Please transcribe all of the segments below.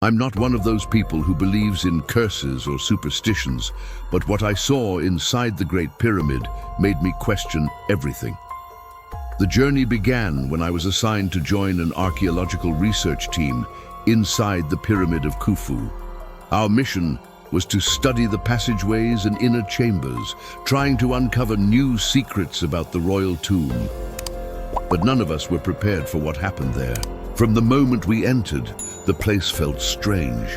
I'm not one of those people who believes in curses or superstitions, but what I saw inside the Great Pyramid made me question everything. The journey began when I was assigned to join an archaeological research team inside the Pyramid of Khufu. Our mission was to study the passageways and inner chambers, trying to uncover new secrets about the royal tomb. But none of us were prepared for what happened there. From the moment we entered, the place felt strange.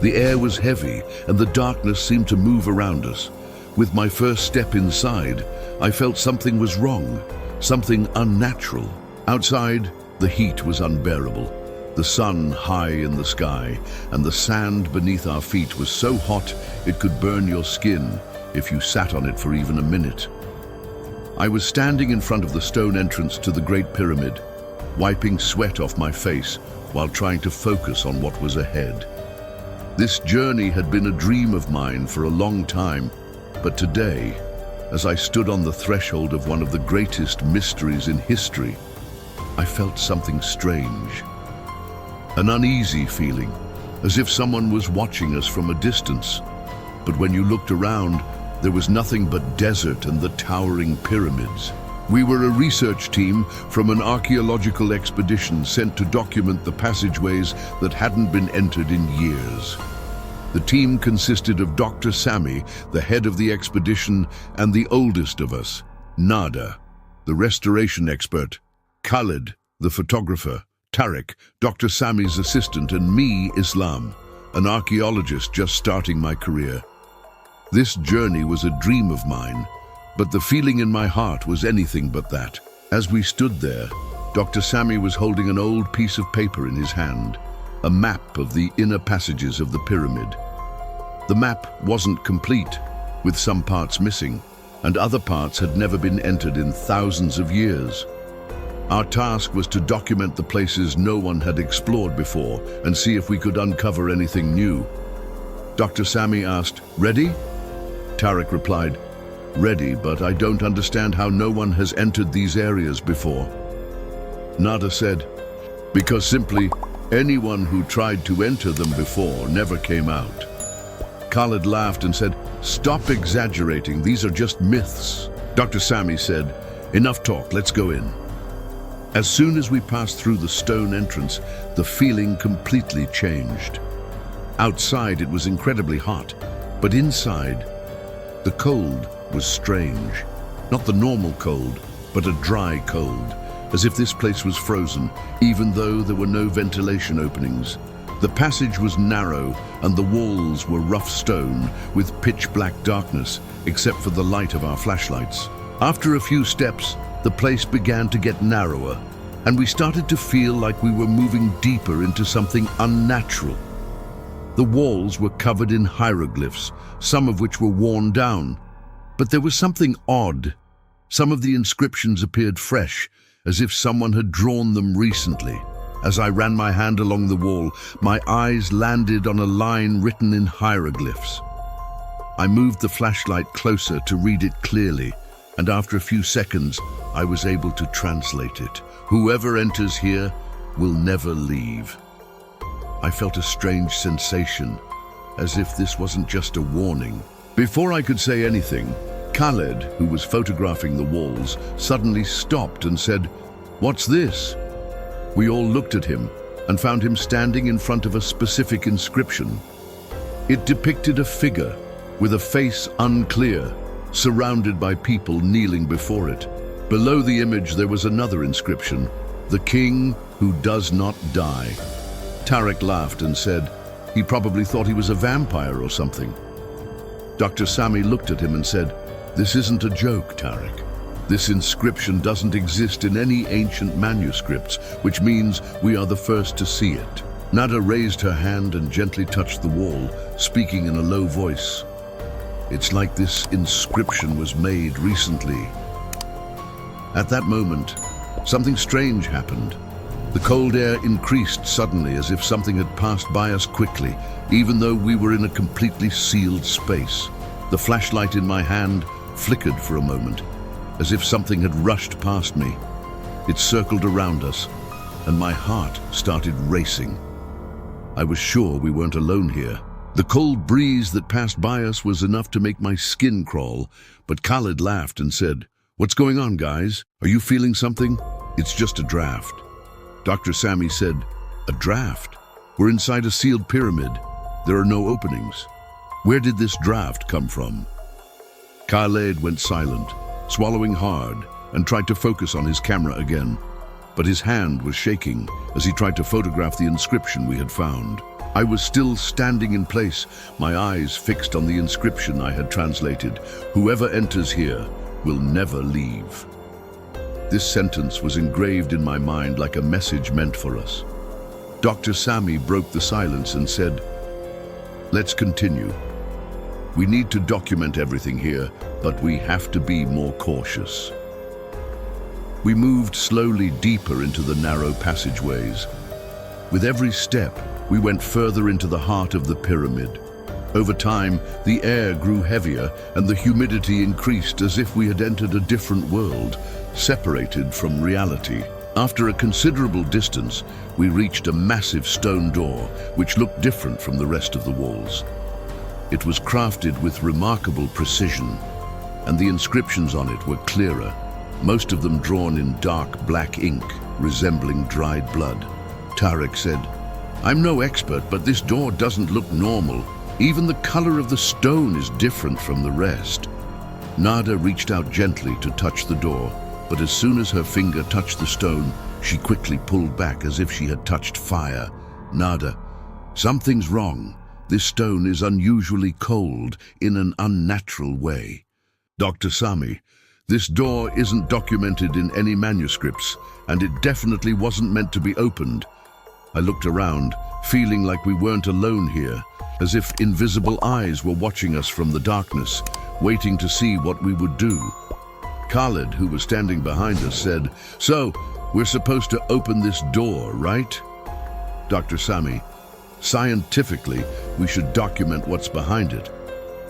The air was heavy, and the darkness seemed to move around us. With my first step inside, I felt something was wrong, something unnatural. Outside, the heat was unbearable. The sun high in the sky, and the sand beneath our feet was so hot it could burn your skin if you sat on it for even a minute. I was standing in front of the stone entrance to the Great Pyramid, wiping sweat off my face while trying to focus on what was ahead. This journey had been a dream of mine for a long time, but today, as I stood on the threshold of one of the greatest mysteries in history, I felt something strange. An uneasy feeling, as if someone was watching us from a distance. But when you looked around, there was nothing but desert and the towering pyramids. We were a research team from an archaeological expedition sent to document the passageways that hadn't been entered in years. The team consisted of Dr. Sami, the head of the expedition, and the oldest of us, Nada, the restoration expert, Khalid, the photographer, Tarek, Dr. Sami's assistant, and me, Islam, an archaeologist just starting my career. This journey was a dream of mine, but the feeling in my heart was anything but that. As we stood there, Dr. Sami was holding an old piece of paper in his hand, a map of the inner passages of the pyramid. The map wasn't complete, with some parts missing, and other parts had never been entered in thousands of years. Our task was to document the places no one had explored before and see if we could uncover anything new. Dr. Sami asked, "Ready?" Tarek replied, "Ready, but I don't understand how no one has entered these areas before." Nada said, "Because simply anyone who tried to enter them before never came out." Khalid laughed and said, "Stop exaggerating, these are just myths." Dr. Sami said, "Enough talk, let's go in." As soon as we passed through the stone entrance, the feeling completely changed. Outside it was incredibly hot, but inside, the cold was strange. Not the normal cold, but a dry cold, as if this place was frozen, even though there were no ventilation openings. The passage was narrow, and the walls were rough stone with pitch-black darkness, except for the light of our flashlights. After a few steps, the place began to get narrower, and we started to feel like we were moving deeper into something unnatural. The walls were covered in hieroglyphs, some of which were worn down. But there was something odd. Some of the inscriptions appeared fresh, as if someone had drawn them recently. As I ran my hand along the wall, my eyes landed on a line written in hieroglyphs. I moved the flashlight closer to read it clearly, and after a few seconds, I was able to translate it. "Whoever enters here will never leave." I felt a strange sensation, as if this wasn't just a warning. Before I could say anything, Khaled, who was photographing the walls, suddenly stopped and said, "What's this?" We all looked at him and found him standing in front of a specific inscription. It depicted a figure with a face unclear, surrounded by people kneeling before it. Below the image there was another inscription, "The King who does not die." Tarek laughed and said, "He probably thought he was a vampire or something." Dr. Sami looked at him and said, "This isn't a joke, Tarek. This inscription doesn't exist in any ancient manuscripts, which means we are the first to see it." Nada raised her hand and gently touched the wall, speaking in a low voice. "It's like this inscription was made recently." At that moment, something strange happened. The cold air increased suddenly, as if something had passed by us quickly, even though we were in a completely sealed space. The flashlight in my hand flickered for a moment, as if something had rushed past me. It circled around us, and my heart started racing. I was sure we weren't alone here. The cold breeze that passed by us was enough to make my skin crawl, but Khaled laughed and said, "What's going on, guys? Are you feeling something?" "It's just a draft." Dr. Sami said, "A draft? We're inside a sealed pyramid. There are no openings. Where did this draft come from?" Khaled went silent, swallowing hard, and tried to focus on his camera again. But his hand was shaking as he tried to photograph the inscription we had found. I was still standing in place, my eyes fixed on the inscription I had translated. "Whoever enters here will never leave." This sentence was engraved in my mind like a message meant for us. Dr. Sami broke the silence and said, "Let's continue. We need to document everything here, but we have to be more cautious." We moved slowly deeper into the narrow passageways. With every step, we went further into the heart of the pyramid. Over time, the air grew heavier and the humidity increased as if we had entered a different world, separated from reality. After a considerable distance, we reached a massive stone door, which looked different from the rest of the walls. It was crafted with remarkable precision, and the inscriptions on it were clearer, most of them drawn in dark black ink, resembling dried blood. Tarek said, "I'm no expert, but this door doesn't look normal. Even the color of the stone is different from the rest." Nada reached out gently to touch the door, but as soon as her finger touched the stone, she quickly pulled back as if she had touched fire. "Nada, something's wrong. This stone is unusually cold in an unnatural way." "Dr. Sami, this door isn't documented in any manuscripts, and it definitely wasn't meant to be opened." I looked around, feeling like we weren't alone here, as if invisible eyes were watching us from the darkness, waiting to see what we would do. Khaled, who was standing behind us, said, "So, we're supposed to open this door, right?" "Dr. Sami, scientifically, we should document what's behind it.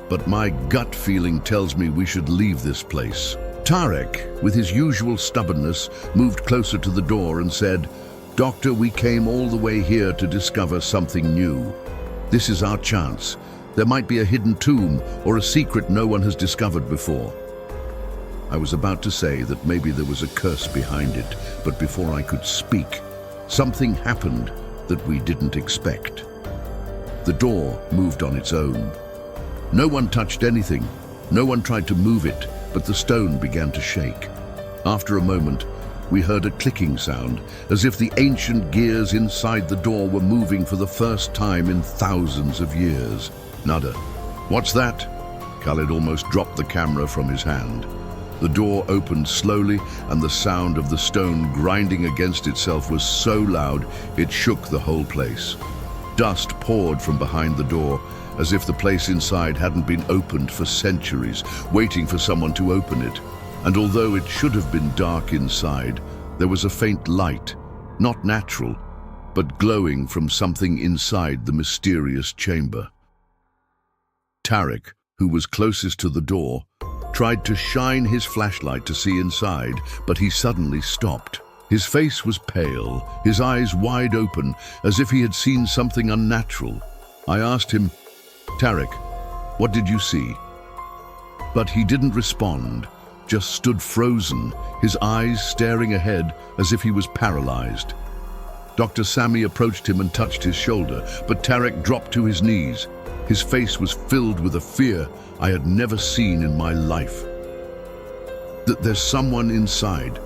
But my gut feeling tells me we should leave this place." Tarek, with his usual stubbornness, moved closer to the door and said, "Doctor, we came all the way here to discover something new. This is our chance. There might be a hidden tomb or a secret no one has discovered before." I was about to say that maybe there was a curse behind it, but before I could speak, something happened that we didn't expect. The door moved on its own. No one touched anything. No one tried to move it, but the stone began to shake. After a moment, we heard a clicking sound, as if the ancient gears inside the door were moving for the first time in thousands of years. "Nada, what's that?" Khaled almost dropped the camera from his hand. The door opened slowly, and the sound of the stone grinding against itself was so loud it shook the whole place. Dust poured from behind the door, as if the place inside hadn't been opened for centuries, waiting for someone to open it. And although it should have been dark inside, there was a faint light, not natural, but glowing from something inside the mysterious chamber. Tarek, who was closest to the door, tried to shine his flashlight to see inside, but he suddenly stopped. His face was pale, his eyes wide open, as if he had seen something unnatural. I asked him, "Tarek, what did you see?" But he didn't respond, just stood frozen, his eyes staring ahead as if he was paralyzed. Dr. Sami approached him and touched his shoulder, but Tarek dropped to his knees. His face was filled with a fear I had never seen in my life. "That there's someone inside."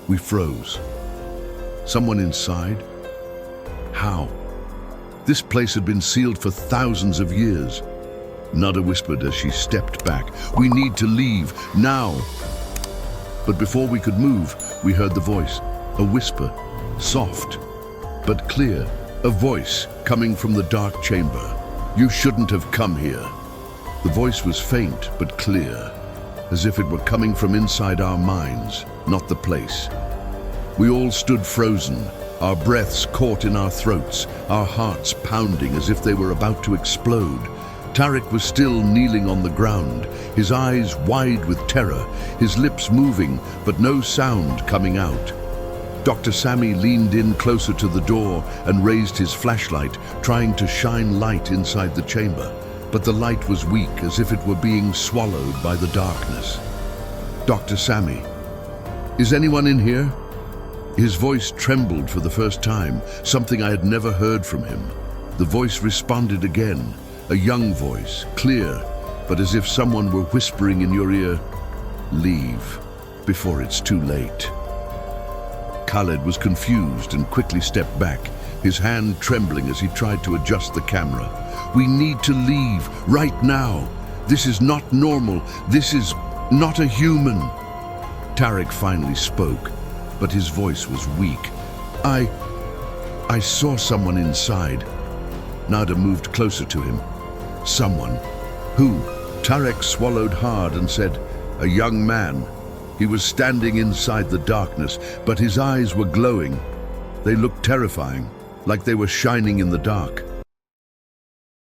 We froze. Someone inside? How? This place had been sealed for thousands of years. Nada whispered as she stepped back, "We need to leave, now." But before we could move, we heard the voice, a whisper, soft but clear, a voice coming from the dark chamber. "You shouldn't have come here." The voice was faint but clear, as if it were coming from inside our minds, not the place. We all stood frozen, our breaths caught in our throats, our hearts pounding as if they were about to explode. Tarek was still kneeling on the ground, his eyes wide with terror, his lips moving, but no sound coming out. Dr. Sammy leaned in closer to the door and raised his flashlight, trying to shine light inside the chamber. But the light was weak, as if it were being swallowed by the darkness. "Dr. Sammy, is anyone in here?" His voice trembled for the first time, something I had never heard from him. The voice responded again, a young voice, clear, but as if someone were whispering in your ear, "Leave, before it's too late." Khaled was confused and quickly stepped back, his hand trembling as he tried to adjust the camera. "We need to leave, right now. This is not normal. This is not a human." Tarek finally spoke, but his voice was weak. I saw someone inside." Nada moved closer to him. "Someone? Who?" Tarek swallowed hard and said, "A young man. He was standing inside the darkness, but his eyes were glowing. They looked terrifying, like they were shining in the dark."